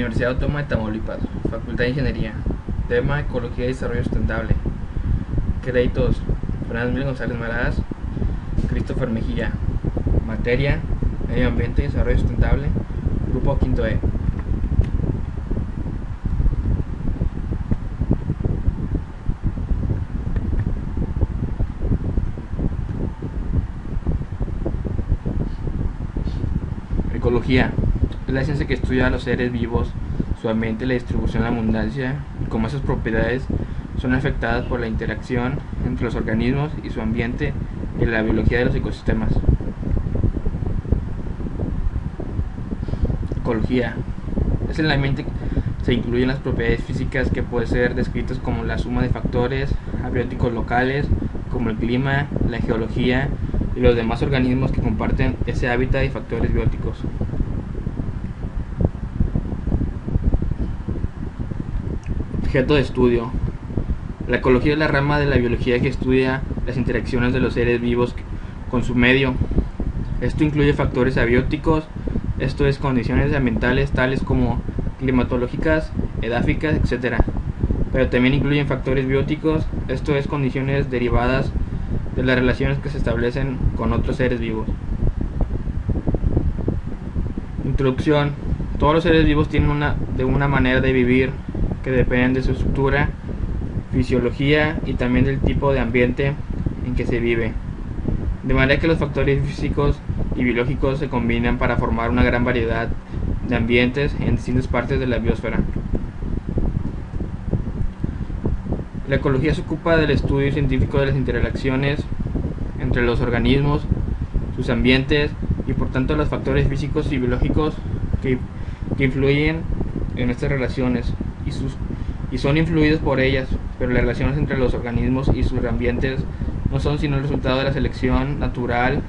Universidad Autónoma de Tamaulipas, Facultad de Ingeniería. Tema: Ecología y Desarrollo Sustentable. Créditos: Fernando Miguel González Maraz, Christopher Mejía. Materia: Medio Ambiente y Desarrollo Sustentable. Grupo Quinto E. Ecología es la ciencia que estudia a los seres vivos, su ambiente, la distribución, la abundancia y cómo esas propiedades son afectadas por la interacción entre los organismos y su ambiente y la biología de los ecosistemas. Ecología es el ambiente que se incluyen las propiedades físicas que pueden ser descritas como la suma de factores abióticos locales como el clima, la geología y los demás organismos que comparten ese hábitat y factores bióticos. Objeto de estudio. La ecología es la rama de la biología que estudia las interacciones de los seres vivos con su medio. Esto incluye factores abióticos, esto es condiciones ambientales tales como climatológicas, edáficas, etc. Pero también incluyen factores bióticos, esto es condiciones derivadas de las relaciones que se establecen con otros seres vivos. Introducción. Todos los seres vivos tienen una manera de vivir que dependen de su estructura, fisiología y también del tipo de ambiente en que se vive. De manera que los factores físicos y biológicos se combinan para formar una gran variedad de ambientes en distintas partes de la biosfera. La ecología se ocupa del estudio científico de las interacciones entre los organismos, sus ambientes y por tanto los factores físicos y biológicos que influyen en estas relaciones y son influidos por ellas, pero las relaciones entre los organismos y sus ambientes no son sino el resultado de la selección natural,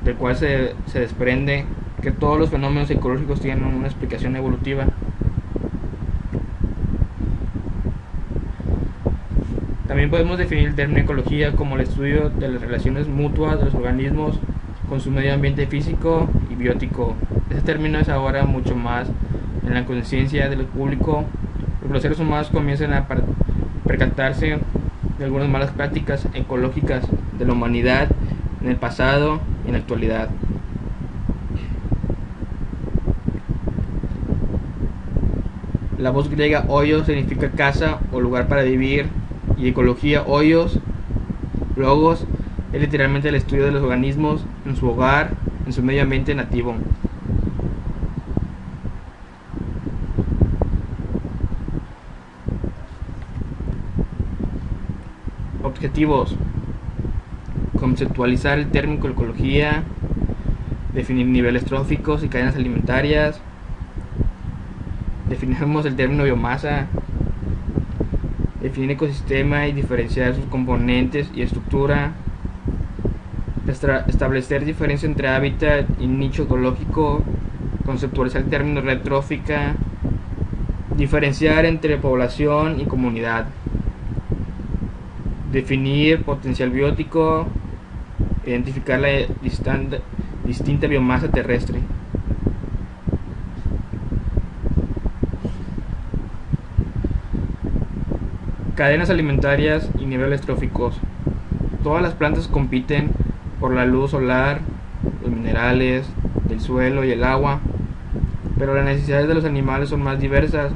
del cual se desprende que todos los fenómenos ecológicos tienen una explicación evolutiva. También podemos definir el término ecología como el estudio de las relaciones mutuas de los organismos con su medio ambiente físico y biótico. Este término es ahora mucho más en la conciencia del público, porque los seres humanos comienzan a percatarse de algunas malas prácticas ecológicas de la humanidad en el pasado y en la actualidad. La voz griega hoyos significa casa o lugar para vivir, y ecología, hoyos, logos, es literalmente el estudio de los organismos en su hogar, en su medio ambiente nativo. Objetivos: conceptualizar el término ecología, definir niveles tróficos y cadenas alimentarias, definimos el término biomasa, definir ecosistema y diferenciar sus componentes y estructura, establecer diferencia entre hábitat y nicho ecológico, conceptualizar el término red trófica, diferenciar entre población y comunidad, definir potencial biótico, identificar la distinta biomasa terrestre. Cadenas alimentarias y niveles tróficos. Todas las plantas compiten por la luz solar, los minerales del suelo y el agua, pero las necesidades de los animales son más diversas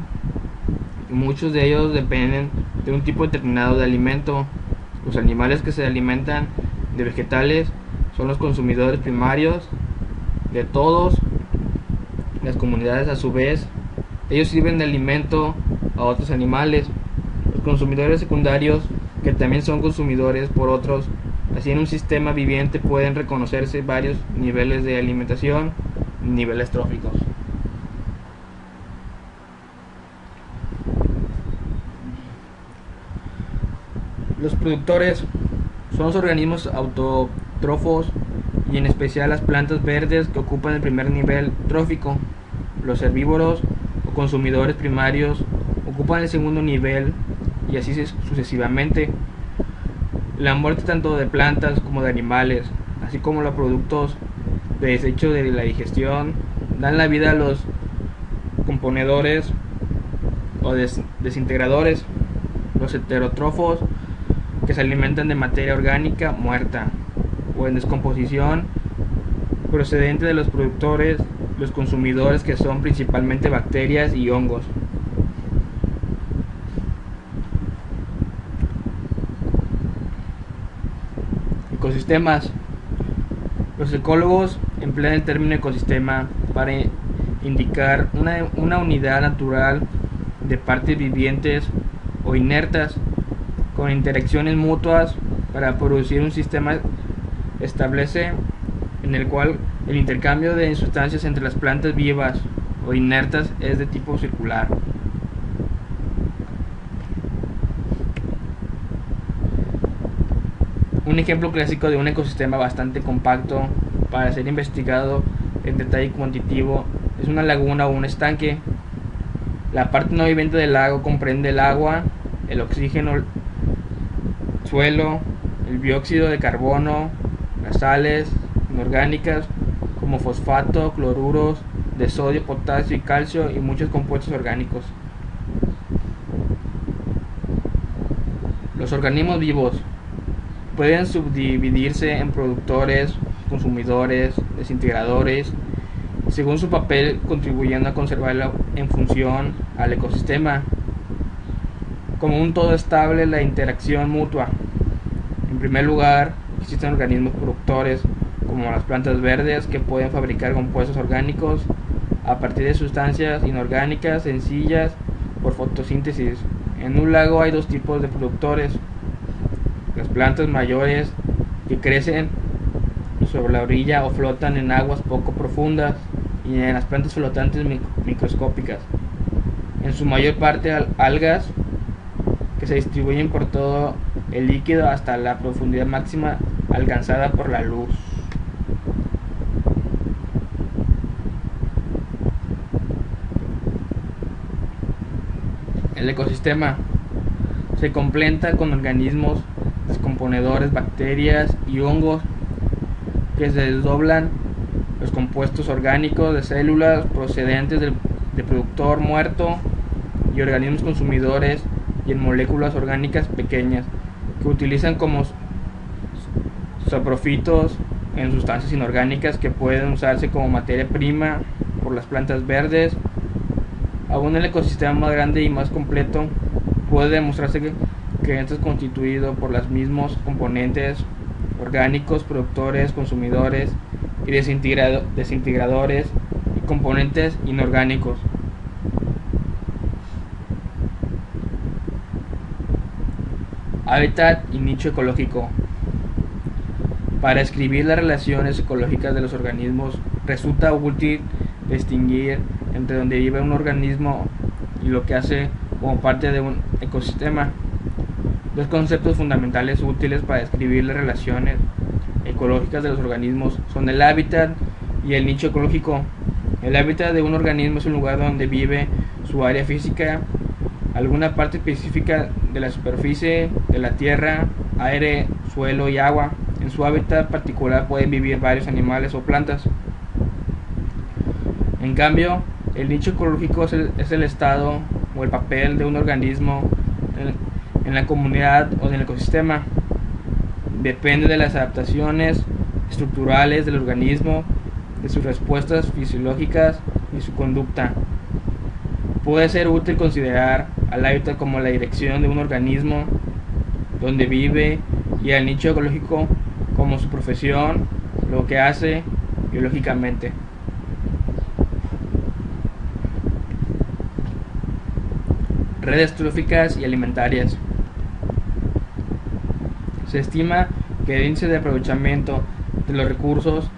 y muchos de ellos dependen de un tipo determinado de alimento. Los animales que se alimentan de vegetales son los consumidores primarios de todos. Las comunidades, a su vez, ellos sirven de alimento a otros animales. Los consumidores secundarios, que también son consumidores por otros. Así, en un sistema viviente pueden reconocerse varios niveles de alimentación y niveles tróficos. Los productores son los organismos autótrofos y en especial las plantas verdes que ocupan el primer nivel trófico. Los herbívoros o consumidores primarios ocupan el segundo nivel y así sucesivamente. La muerte tanto de plantas como de animales, así como los productos de desecho de la digestión, dan la vida a los componedores o desintegradores, los heterótrofos, que se alimentan de materia orgánica muerta o en descomposición procedente de los productores, los consumidores, que son principalmente bacterias y hongos. Ecosistemas. Los ecólogos emplean el término ecosistema para indicar una unidad natural de partes vivientes o inertas con interacciones mutuas para producir un sistema establece en el cual el intercambio de sustancias entre las plantas vivas o inertas es de tipo circular. Un ejemplo clásico de un ecosistema bastante compacto para ser investigado en detalle cuantitativo es una laguna o un estanque. La parte no viviente del lago comprende el agua, el oxígeno, el suelo, el dióxido de carbono, las sales inorgánicas como fosfato, cloruros de sodio, potasio y calcio y muchos compuestos orgánicos. Los organismos vivos pueden subdividirse en productores, consumidores, desintegradores, según su papel contribuyendo a conservarlo en función al ecosistema. Como un todo estable, la interacción mutua. En primer lugar, existen organismos productores, como las plantas verdes, que pueden fabricar compuestos orgánicos a partir de sustancias inorgánicas sencillas por fotosíntesis. En un lago hay dos tipos de productores: las plantas mayores, que crecen sobre la orilla o flotan en aguas poco profundas, y en las plantas flotantes microscópicas, en su mayor parte algas, que se distribuyen por todo el líquido hasta la profundidad máxima alcanzada por la luz. El ecosistema se completa con organismos descomponedores, bacterias y hongos que se desdoblan los compuestos orgánicos de células procedentes del productor muerto y organismos consumidores, y en moléculas orgánicas pequeñas que utilizan como saprofitos en sustancias inorgánicas que pueden usarse como materia prima por las plantas verdes. Aún el ecosistema más grande y más completo puede demostrarse que este es constituido por los mismos componentes orgánicos, productores, consumidores y desintegradores y componentes inorgánicos. Hábitat y nicho ecológico. Para escribir las relaciones ecológicas de los organismos resulta útil distinguir entre donde vive un organismo y lo que hace como parte de un ecosistema. Dos conceptos fundamentales útiles para describir las relaciones ecológicas de los organismos son el hábitat y el nicho ecológico. El hábitat de un organismo es un lugar donde vive su área física, alguna parte específica de la superficie de la tierra, aire, suelo y agua. En su hábitat particular pueden vivir varios animales o plantas. En cambio, el nicho ecológico es el estado o el papel de un organismo en la comunidad o en el ecosistema. Depende de las adaptaciones estructurales del organismo, de sus respuestas fisiológicas y su conducta. Puede ser útil considerar al hábitat como la dirección de un organismo, donde vive, y al nicho ecológico como su profesión, lo que hace biológicamente. Redes tróficas y alimentarias. Se estima que el índice de aprovechamiento de los recursos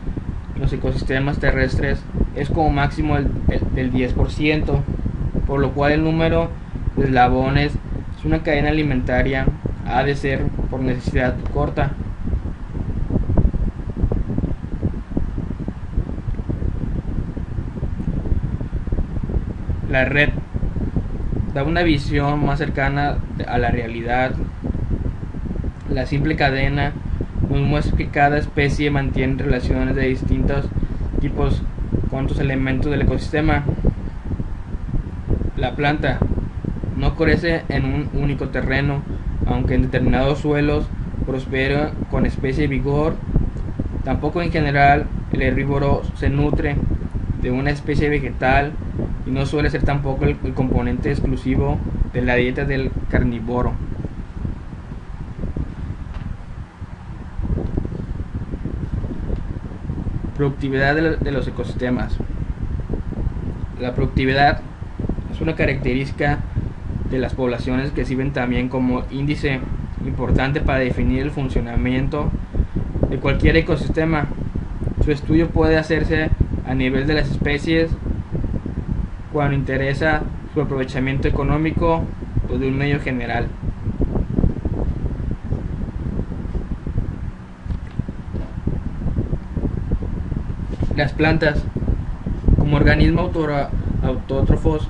en los ecosistemas terrestres es como máximo del 10%, por lo cual el número de eslabones es una cadena alimentaria ha de ser por necesidad corta. La red da una visión más cercana a la realidad. La simple cadena nos muestra que cada especie mantiene relaciones de distintos tipos con otros elementos del ecosistema. La planta no crece en un único terreno, aunque en determinados suelos prospera con especie de vigor. Tampoco en general el herbívoro se nutre de una especie vegetal y no suele ser tampoco el componente exclusivo de la dieta del carnívoro. Productividad de los ecosistemas. La productividad es una característica de las poblaciones que sirven también como índice importante para definir el funcionamiento de cualquier ecosistema. Su estudio puede hacerse a nivel de las especies cuando interesa su aprovechamiento económico o de un medio general. Las plantas, como organismos autótrofos,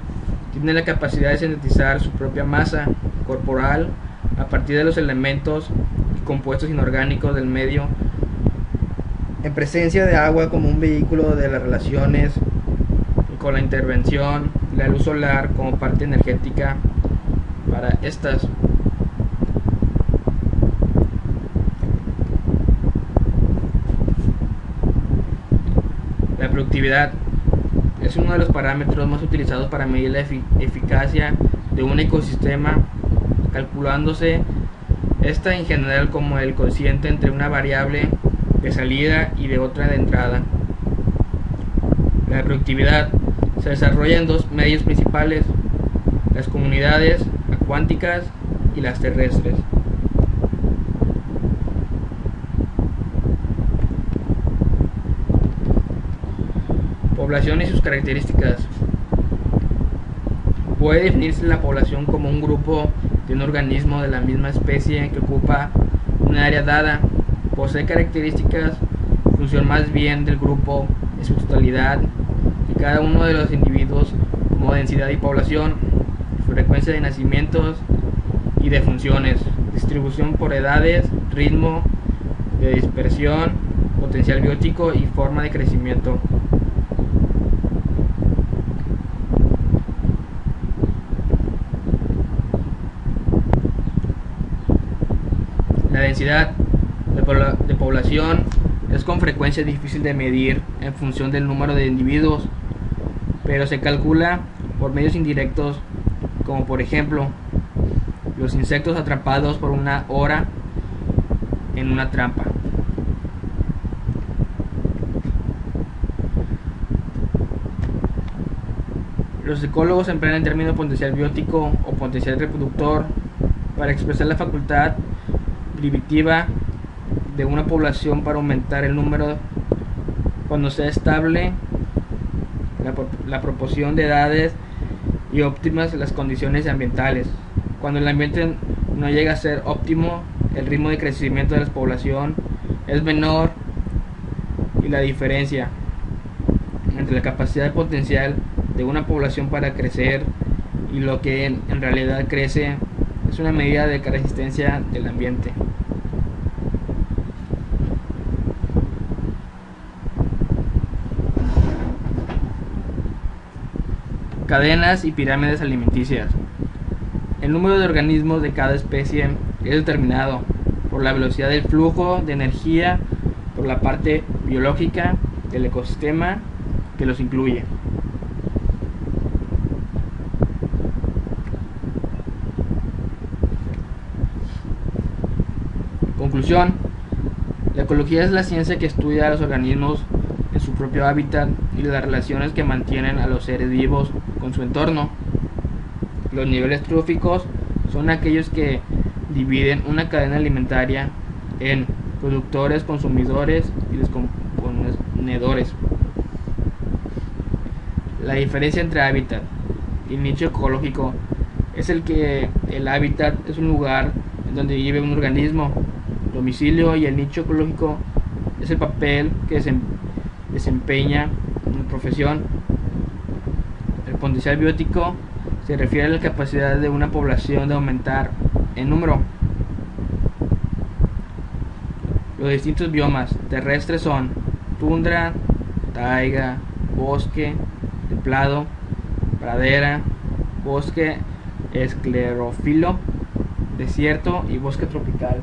tienen la capacidad de sintetizar su propia masa corporal a partir de los elementos y compuestos inorgánicos del medio, en presencia de agua como un vehículo de las relaciones, y con la intervención de la luz solar como parte energética para estas. La productividad es uno de los parámetros más utilizados para medir la eficacia de un ecosistema, calculándose esta en general como el cociente entre una variable de salida y de otra de entrada. La productividad se desarrolla en dos medios principales: las comunidades acuáticas y las terrestres. Población y sus características. Puede definirse la población como un grupo de un organismo de la misma especie que ocupa una área dada, posee características, función más bien del grupo en su totalidad y cada uno de los individuos como densidad y población, frecuencia de nacimientos y de funciones, distribución por edades, ritmo de dispersión, potencial biótico y forma de crecimiento. La densidad de población es con frecuencia difícil de medir en función del número de individuos, pero se calcula por medios indirectos, como por ejemplo los insectos atrapados por una hora en una trampa. Los ecólogos emplean el término potencial biótico o potencial reproductor para expresar la facultad primitiva de una población para aumentar el número cuando sea estable la proporción de edades y óptimas las condiciones ambientales. Cuando el ambiente no llega a ser óptimo, el ritmo de crecimiento de la población es menor y la diferencia entre la capacidad potencial de una población para crecer y lo que en realidad crece es una medida de resistencia del ambiente. Cadenas y pirámides alimenticias. El número de organismos de cada especie es determinado por la velocidad del flujo de energía, por la parte biológica del ecosistema que los incluye. Conclusión: la ecología es la ciencia que estudia a los organismos en su propio hábitat y las relaciones que mantienen a los seres vivos con su entorno. Los niveles tróficos son aquellos que dividen una cadena alimentaria en productores, consumidores y descomponedores. La diferencia entre hábitat y nicho ecológico es el hábitat es un lugar en donde vive un organismo, domicilio, y el nicho ecológico es el papel que desempeña una profesión. El potencial biótico se refiere a la capacidad de una población de aumentar en número. Los distintos biomas terrestres son tundra, taiga, bosque, templado, pradera, bosque esclerófilo, desierto y bosque tropical.